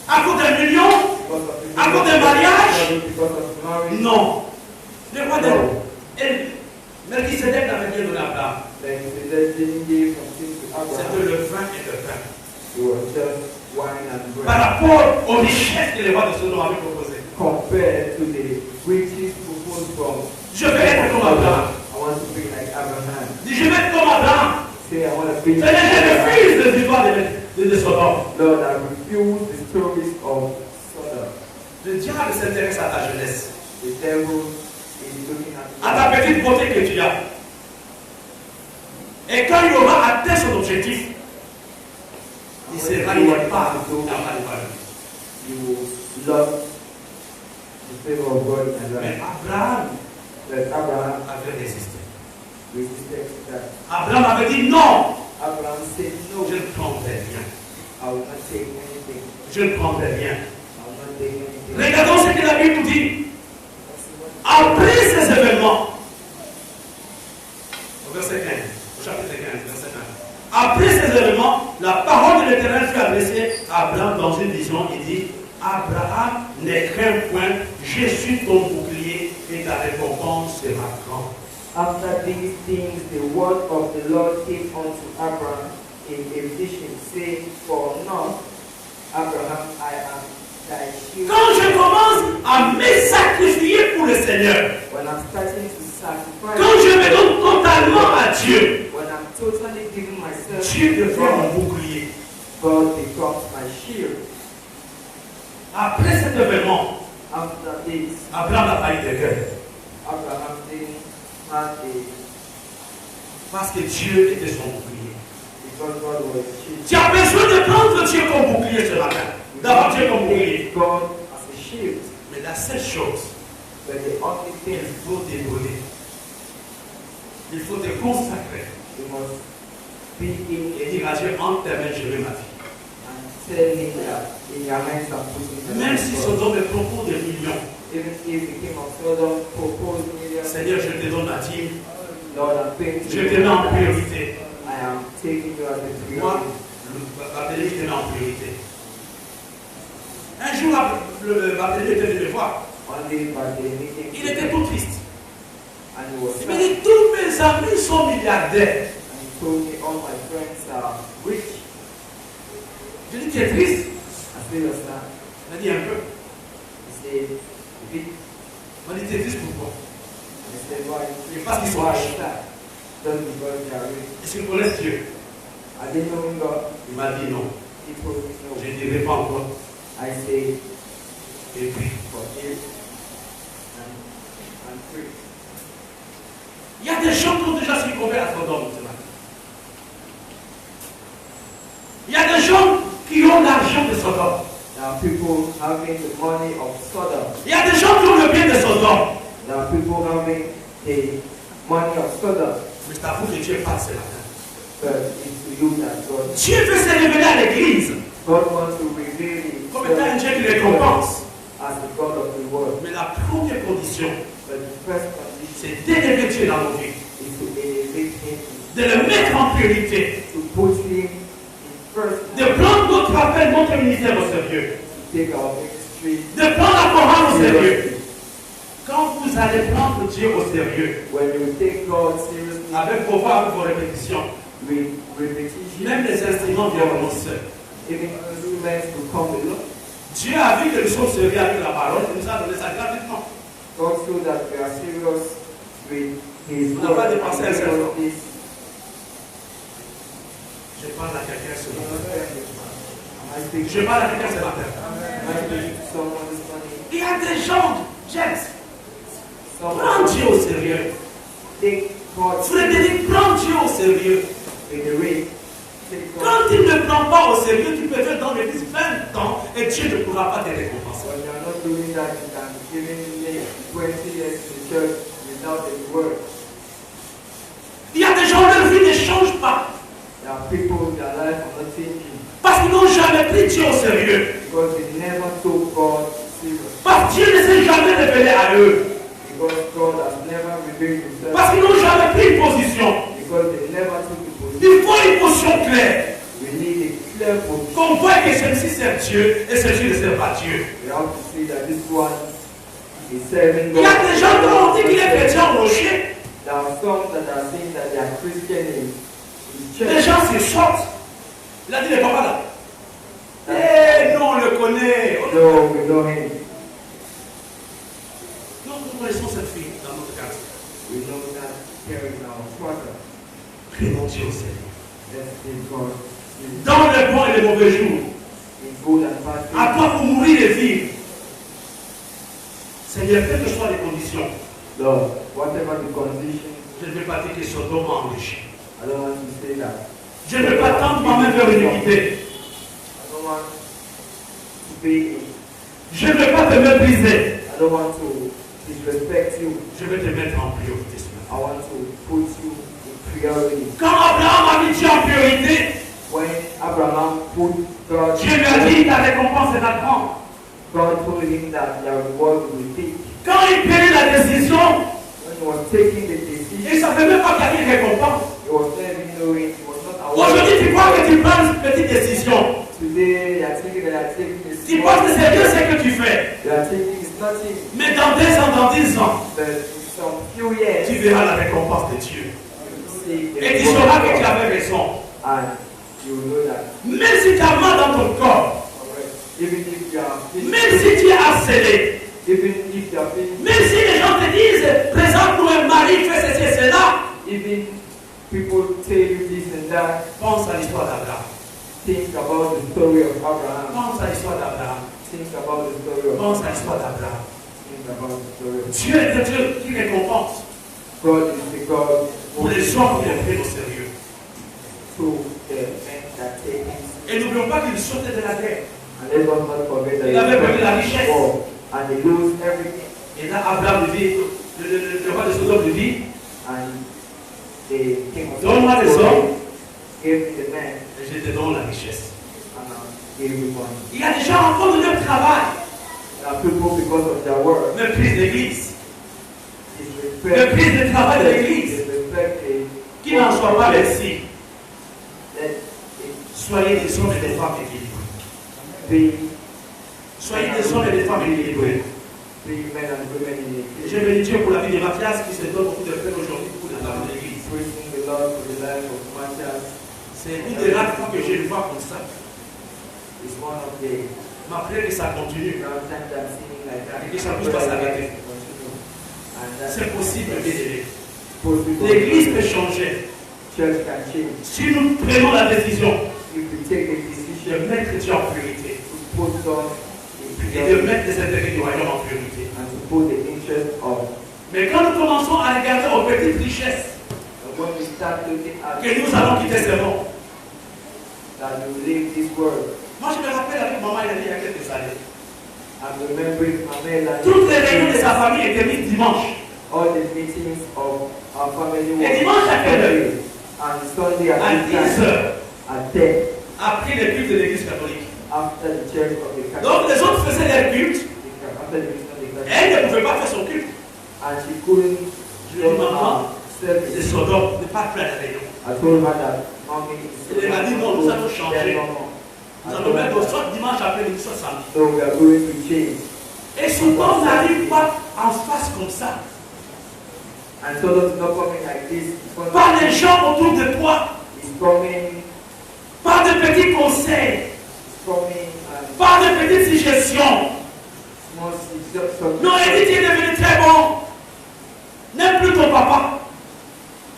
à cause d'un million. because of the À cause d'un mariage? because of marriage. Non. Le roi de No. Melchisedec n'avait rien donné à Abraham. Then he didn't give something to C'était Abraham. le vin et le pain. It was just wine and bread. Par rapport aux richesses que les rois de Sodome avaient proposées. Compared to the riches proposed from Je vais être comme Abraham. I want to be like Abraham. Dis, je vais être comme Abraham. Say I want to be Seigneur, like je Abraham. refuse les histoires de Sodome. Lord, I refuse the stories of Sodom. Le diable s'intéresse à ta jeunesse, The devil is looking à at ta petite beauté que tu as. Et quand il aura atteint son objectif, il sera pas you will love the favor of God in your Mais life. Abraham But Abraham avait résisté. resisted that. Abraham avait dit non, Abraham said, no, je ne prendrai rien. I will not take anything. Je ne prendrai rien. I will not take anything. Regardons ce que la Bible nous dit. Après ces événements, au verset 15, au chapitre 15, verset 1. Après ces événements, la parole de l'Éternel fut adressée à Abraham dans une vision. Il dit, Abraham, ne crains point, je suis ton bouclier et ta récompense sera grande. After these things, the word of the Lord came unto Abraham in a vision, saying, For now, Abraham, I am thy shield. Quand je commence à me sacrifier pour le Seigneur, When I'm starting to sacrifice, quand je me donne totalement à Dieu, when I'm totally giving myself Dieu to devient God, mon bouclier. God becomes my shield. Après cet événement, After this, Abraham n'a pas eu de cœur. Abraham didn't have a, Parce que Dieu était son bouclier. because God was shield. Tu as besoin de prendre Dieu comme bouclier ce matin. D'avoir Dieu comme bouclier. God as a shield. Mais la seule chose, But the only il thing faut te donner. Il faut te consacrer. you must be in Et dire à Dieu, entre tes mains, je mets ma vie. and tell him that in your hands I'm putting the Même hands si of ce God. don me propose des millions, Even if the king of Sodom proposed millions, Seigneur, je te donne la dîme. Lord, I'm paying to Je you. te mets en priorité. I am taking you as a Moi, priority. Barthélemy te met en priorité. Un jour, Barthélemy était venu me voir. One day, but they meeting, Il était tout triste. and he was Il sad. me dit, tous mes amis sont milliardaires. And he told me all my friends are rich. Je dis, tu es triste? I said, you're sad. Il m'a dit un peu. He said, big. Il m'a dit, tu es triste pourquoi? And I said, why? Et parce qu'ils sont Why riches. is that? Just because they are rich. Est-ce qu'ils connaissent Dieu? I didn't know God. Il m'a dit non. He told me no. Je ne dirai pas encore. I say, Et puis, forgive and free. il y a des gens qui ont déjà succombé à Sodome ce matin. Il y a des gens qui ont l'argent de Sodome. There are people having the money of Sodom. Il y a des gens qui ont le bien de Sodome. There are people having the money of Sodom. Mais je t'avoue que Dieu parle ce matin. But it's to you that God, Dieu veut se révéler à l'église God wants to reveal comme étant un himself Dieu qui récompense. as the God of the world. Mais la première condition, But the first condition c'est d'élever Dieu dans nos vies. is to elevate him, De le mettre en priorité. to put him in first, De prendre notre appel, notre ministère au sérieux. to take our ministry De prendre la parole au sérieux. seriously. Quand vous allez prendre Dieu au sérieux, When you take God seriously avec vos voix, avec vos répétitions, with repetition, même les instruments viendront seuls. even instruments to come along. Dieu a vu que nous sommes sérieux avec la parole et nous a donné ça gratuitement. God saw that we are serious with His On n'a pas word. dépensé un And seul because franc. of this, Je parle à quelqu'un ce matin. I speak Je parle à quelqu'un ce matin. I speak to someone this morning. Il y a des gens, James, prends Someone Dieu au sérieux. take God Frédéric, prends Dieu au sérieux. with the ring. Take God. Quand tu ne prends pas au sérieux, tu peux être dans l'église 20 ans et Dieu ne pourra pas te récompenser. When you are not doing that, you can even live 20 years in the church without the word. Il y a des gens, leur vie ne change pas. There are people in their life are not changing Parce qu'ils n'ont jamais pris Dieu au sérieux. because they never took God serious. Parce que Dieu ne s'est jamais révélé à eux. Because God has never revealed Himself. Parce qu'ils n'ont jamais pris une position. Because they never took the position. Il faut une position claire. We need a clear position. Qu'on voit que celui-ci sert Dieu et celui-ci ne sert pas Dieu. We have to see that this one is serving Il God. y a des gens qui ont dit qu'il est chrétien au rocher. There are some that are saying that they are Christian in Les church. gens se sortent. Il a dit les papas là. Eh non, on le connaît. No, we know him. Nous connaissons cette fille dans notre quartier. We know that here is our father. Prenons Dieu au sérieux. Let's give God serious. Dans les bons et les mauvais jours. In good and bad À things. toi pour mourir et vivre. Seigneur, quelles que soient les conditions, Lord, whatever the condition, je ne veux pas dire que Sodome m'a enrichi. I don't want to say that. Je ne veux pas tendre ma main vers l'iniquité. I don't want to be, Je ne veux pas te mépriser. I don't want to disrespect you. Je vais te mettre en priorité ce matin. I want to put you in priority. Quand Abraham a mis Dieu en priorité, When Abraham put God, Dieu lui a dit ta récompense est à grande. God told him that the reward will be. Quand il prenait la décision, When he was taking the il decision, ne savait même pas qu'il y avait une récompense. he was not even knowing, he was not aware. Aujourd'hui, tu crois que tu prends une petite décision. Today, they are thinking that they are taking the Tu penses que c'est Dieu ce que tu fais. They are thinking it's nothing, Mais dans 2 ans, dans 10 ans, but in some few years, tu verras la récompense de Dieu. you see the Et tu reward sauras of que tu God, avais raison. and you will know that. Même si tu as mal dans ton corps, Alright. Even if you are feeling, même si tu es harcelé, even if you are feeling, même si les gens te disent présente-nous un mari, fais ceci et cela, even people tell you this and that, pense à l'histoire d'Abraham. think about the story of Abraham. Pense à l'histoire d'Abraham. Think about the story of Pense à l'histoire d'Abraham. Think about the story of Dieu est le Dieu qui récompense God is the God pour les hommes qui le prennent au sérieux. to the men that take him. Et n'oublions pas qu'il sortait de la guerre. And let us not forget that Il avait perdu la he richesse. war and he lose everything. Et là, Abraham lui dit, le roi de Sodome lui dit, And the king of Donne-moi les hommes. gave the man je te donne la richesse. and gave him money. Il y a des gens encore de leur travail, There are people because of their work, méprisent l'église, disrespect, méprisent le travail de l'église. disrespect Qu'il n'en soit pas ainsi. let Soyez des hommes et des femmes équilibrés. be Soyez des hommes et des femmes équilibrés. men and women in Et the je bénis Dieu pour la vie de Mathias qui se donne beaucoup de peine aujourd'hui pour les travaux de l'église. praising the Lord for the life of Matthias C'est une des rares fois que je le vois comme ça. is one of the Ma prière que ça continue. rare times I'm seeing like that. Et que ça puisse pas s'arrêter. And that's C'est possible, bien aimé. possible. L'église peut changer. Church can change. Si nous prenons la décision If we take a de decision mettre Dieu en priorité to put God in et de priority mettre les intérêts du royaume en priorité. and to put the interest of. Mais quand nous commençons à regarder aux petites richesses And when we start looking at que nous allons quitter ce monde, that you leave this world, moi je me rappelle avec maman, il a dit il y a quelques années, I'm remembering Pamela. toutes les réunions de sa famille étaient mises dimanche. All the meetings of our family Et dimanche à quelle heure? and Sunday À at 10 midnight heures, at 10 après les cultes de l'église catholique. after the church of the Catholic. Donc les autres faisaient leur culte, After the meeting of the Catholic. elle ne pouvait pas faire son culte. And she couldn't Je lui ai dit, maman, serve c'est it. Sodome, ne pas faire la réunion. I told her that mommy is Elle m'a dit, non, nous allons changer. no more. Nous allons mettre au soit dimanche après l'église, soit samedi. So we are going to change. Et Sodome n'arrive pas en face comme ça. And so it's not coming like this. It's coming, Pas les gens autour de toi, it's coming, pas de petits conseils. it's coming Par de petites suggestions. small suggestions. Non, il dit qu'il est devenu très bon. N'aime plus ton papa.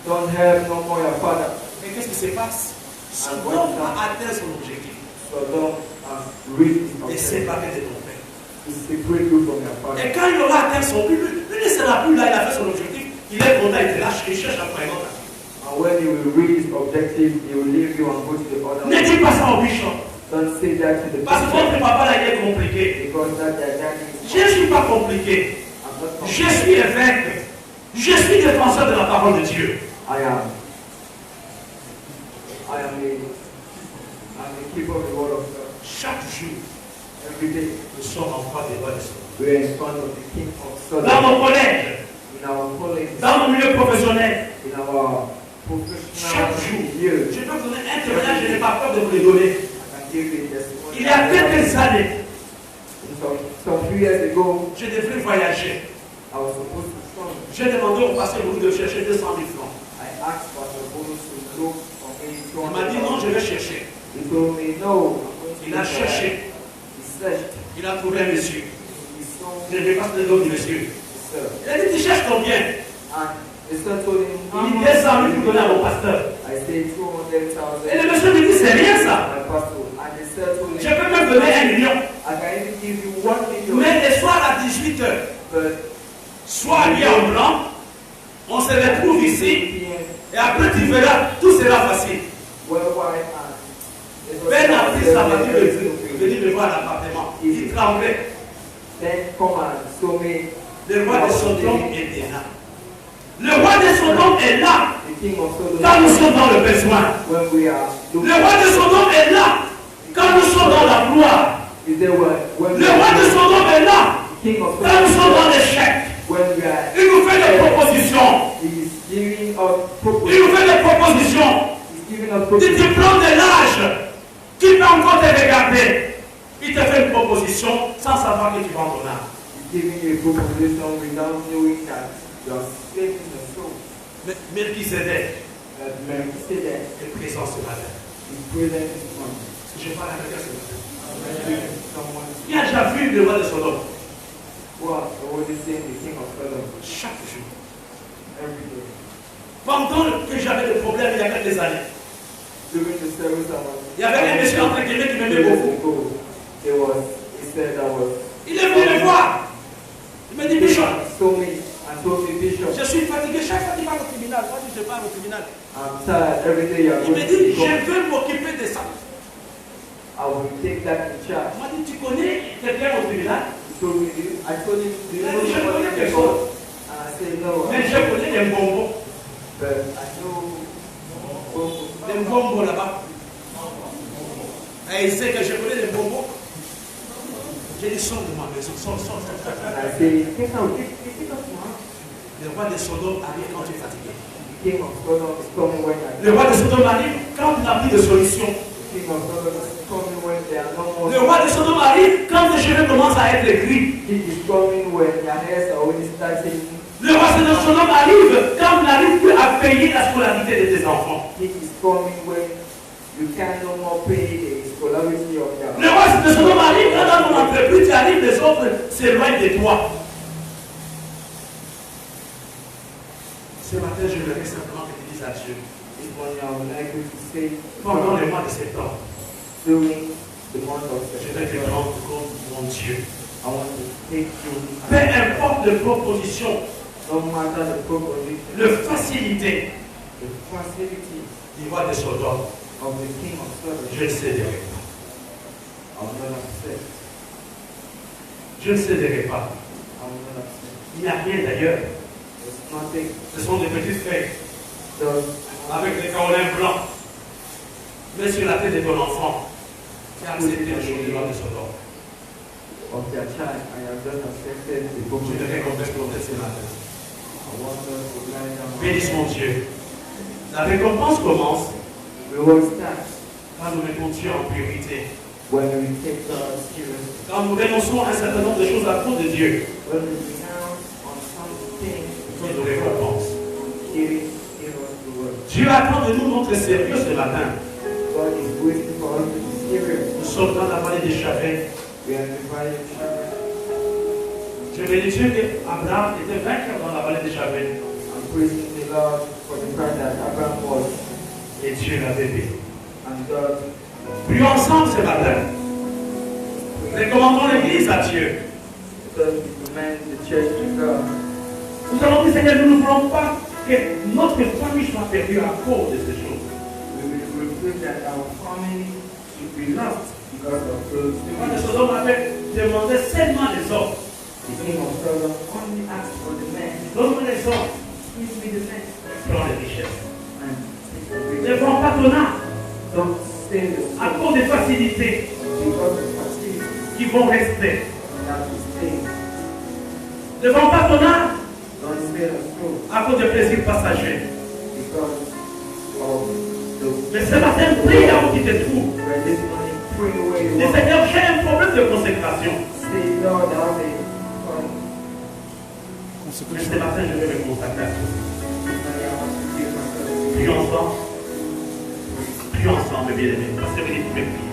Don't help no more your father. Et qu'est-ce qui se passe? Sodome a atteint son objectif. Sodom has reached his Et objective. séparé de ton père. To separate you from your father. Et quand il aura atteint son but, lui ne sera plus là, il a fait son objectif. Il est content, il te lâche, il cherche après un autre. And when he will reach his objective, he will leave you and go to the other Ne dis pas ça au bishop. Don't say that to the Parce que votre papa là, il est compliqué. because that their daddy is Je ne suis pas compliqué. I'm not Je suis évêque. Je suis défenseur de la parole de Dieu. I'm the keeper of the word of God. Chaque jour, Every day nous sommes en face des rois de Sodome. we are in front of the king of Dans Sodom. nos collèges, In our college, dans nos milieux professionnels, in our chaque professional jour, years, je peux vous donner un témoignage, je n'ai pas peur de vous les donner. I can give you a testimony. Il y a quelques années, Some few years ago, je devrais voyager. I was supposed to come. J'ai demandé au pasteur Louis de chercher 200 000 francs. I asked Pastor Bono to look for me. Il m'a dit non, je vais chercher. He told me no. I'm going to Il a look for cherché. it. He searched. Il a trouvé un monsieur. He saw Je ne vais pas te le nom du monsieur. sir. Il a dit, tu cherches combien? And the son told him, Il dit 200 000 pour donner à mon pasteur. I said 200,000. Et le monsieur me dit, c'est rien ça. My pastor. And the son told Je him, peux même donner 1 million. I can even give you 1 million. Mais le soir à 18 h, But sois habillé en blanc, on se retrouve ici, PM, et après tu verras, tout sera facile. worldwide and it was Ben a pris sa voiture et then venu me voir à l'appartement. Il tremblait. come and show me Le roi de Sodome était là. Le roi de Sodome est là the king of Sodom quand nous sommes dans le besoin. when we are looking. Le roi de Sodome est là quand nous sommes dans la gloire. Is there when Le roi de Sodome est là the king of quand nous sommes dans Sodom l'échec. when we are Il nous fait des propositions. he is giving us Il propositions. nous fait des propositions. He's giving us Tu te propositions. prends de l'âge. Tu peux encore te regarder. Il te fait une proposition sans savoir que tu vas en donner. He's giving you a proposition without knowing that you are saving the soul. Melchizedek Melchizedek est présent ce matin. is present this morning. Je parle avec quelqu'un ce matin. Someone Qui a déjà vu le roi de Sodome? who has already seen the king of Sodom Chaque jour. every day. Pendant que j'avais des problèmes il y a quelques années, During the service I was il y avait un monsieur entre guillemets qui m'aimait beaucoup. he said I was Il est venu me voir. Il m'a dit, Bishop, told me and told me, Bishop, je suis fatigué. Chaque fois qu'il va au tribunal, moi je pars au tribunal. I'm tired every day you are Il going me to dit, the court. je veux m'occuper de ça. I will take that in charge. Il m'a dit, tu connais quelqu'un au tribunal? He told me, I told him, do you Il a know dit, je somebody connais in the personne. court? And I said, no, Mais je connais des bonbons. but I know Des bonbons là-bas. Et il sait que je connais des bonbons. J'ai dit, sors de ma maison, sors. and I said, get out now. Le roi de Sodome arrive quand tu es fatigué. The king of Sodom is coming when I Le roi de Sodome arrive quand tu n'as plus de solution. The king of Sodom is coming when there are no more. Le roi de Sodome arrive quand tes cheveux commencent à être gris. He is coming when your hairs are already starting. Le roi de Sodome arrive quand tu n'arrives plus à payer la scolarité de tes enfants. He is coming when you can no more pay the scholarity of your. Le roi de Sodome arrive quand dans ton entreprise, tu arrives, les autres s'éloignent de toi. Ce matin, je voudrais simplement que tu dises à Dieu, This morning I would like you to say, pendant le mois de septembre, during the month of je vais te September, rendre compte, mon Dieu. I want to take you, Peu importe les propositions, no matter the proposition, les facilités the facility du roi de Sodome, of the king of Sodom, je ne céderai pas. I will not accept. Je ne céderai pas. I will not accept. Il n'y a rien d'ailleurs. There's nothing. Ce sont des petites feuilles There's avec des carolins blancs. Mets sur la tête de ton enfant. Tu as accepté le jour du roi de Sodome. of their child. I have just accepted the Je te proposition. récompense pour ce matin. I want us to lie down. Bénisse mon Dieu. La récompense commence We will start quand nous mettons Dieu en priorité. when we take God seriously. Quand nous renonçons un certain nombre de choses à cause de Dieu, When we renounce on something, il nous récompense. give us the word. Dieu attend de nous notre sérieux ce matin. God is waiting for us to be serious. Nous sommes dans la vallée des Chavets. We are in the valley of Sharon. Je bénis Dieu qu'Abraham était vainqueur dans la vallée des Chavets. I'm praising the Lord for the fact that Abraham was, Et Dieu l'avait béni. and God. Prions ensemble ce matin. Recommandons l'Église à Dieu. Because we commend the church to God. Nous allons dire, Seigneur, nous ne voulons pas que notre famille soit perdue à cause de ces choses. We pray that our family should be lost because of those Quand le things. Sodome avait demandé seulement les hommes, The king of Sodom only asked for the men. donne-moi les hommes, Give me the men. prends les richesses. And Ne vends pas ton âme don't stay the à cause des facilités because of facility qui vont rester. that will stay. Ne vends pas ton âme Don't stay the soul à cause des plaisirs passagers. because of the Mais ce matin, prie là où tu te trouves. where this money pray away you Dis, want. Seigneur, j'ai un problème de consécration. Say, Lord, I have a Mais ce matin, je vais me consacrer à toi. I want to give myself to you. Prions ensemble. Prions ensemble, bien-aimés. Parce que vous pouvez prier.